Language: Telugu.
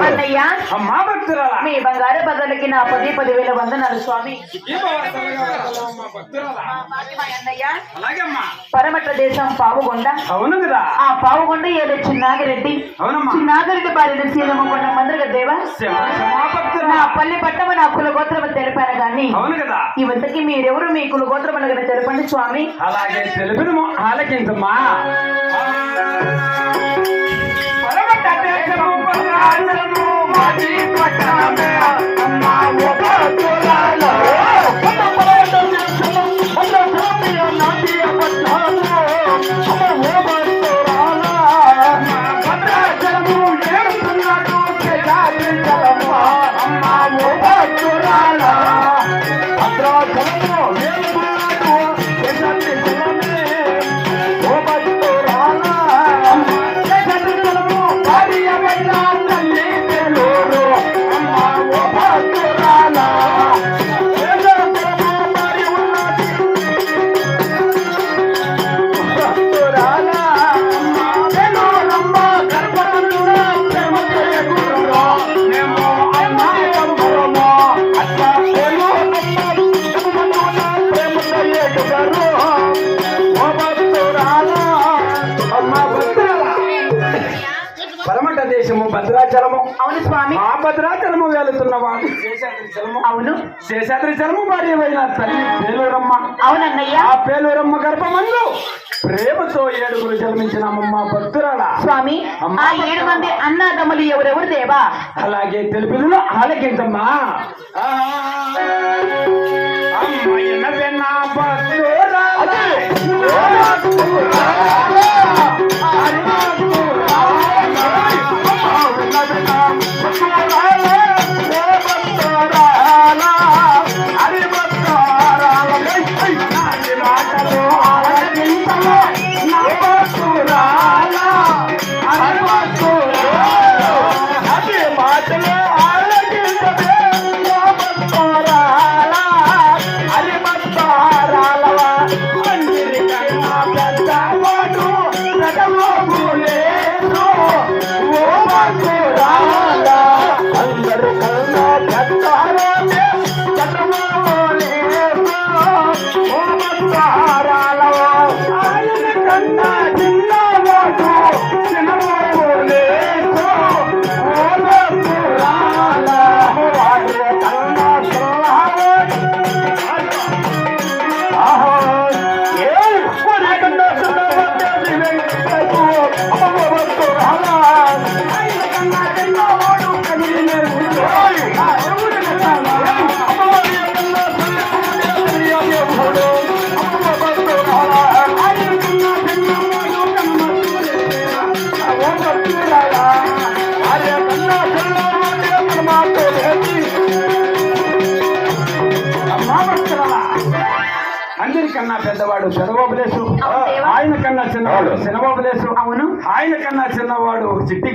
అన్నయ్యా అమ్మా భక్తురాలా మీ బంగారు బదులకి నా 10,000 వందనాలు స్వామి. పరమట్ల దేశం పావుగొండ. అవును కదా. ఆ పావుగొండ ఏదో చిన్నాగిరెడ్డి. అవునమ్మా. చిన్నాగిరెడ్డి భార్య సీనమ్మకొండ మందరగ దేవా నా పల్లె పట్టము నా కులగోత్రము తెలిపాను గాని అవును కదా. ఈ వద్దకి మీరెవరు మీ కులగోత్రము తెలపండి స్వామి. అలాగే తెలిపినము ఆలకించమ్మా. పరమట్ల దేశము పరాజనము మాది పట్టణమే అమ్మా ఓ భక్తురాలా పరమట దేశము భద్రాచలము. అవును స్వామి. ఆ భద్రాచలము వెళుతున్నవాడు శేషాద్రిచలము. అవును. శేషాద్రిచలము భార్యమైన తల్లి పేలూరమ్మ. అవునన్నయ్య. ఆ పేలూరమ్మ గర్భమందు ప్రేమతో 7 జన్మించిన అమ్మమ్మ భక్తురాల స్వామి. ఆ 7 మంది అన్నదమ్ములు ఎవరెవరు దేవా? అలాగే తెలుపుదును ఆలకించమ్మా. అమ్మాయిన వెన్న భక్తురాల అందరికన్నా పెద్దవాడు శనబాబులేసు. ఆయన కన్నా చిన్నవాడు శనబాబులేసు. అవును. ఆయన కన్నా చిన్నవాడు చిట్టి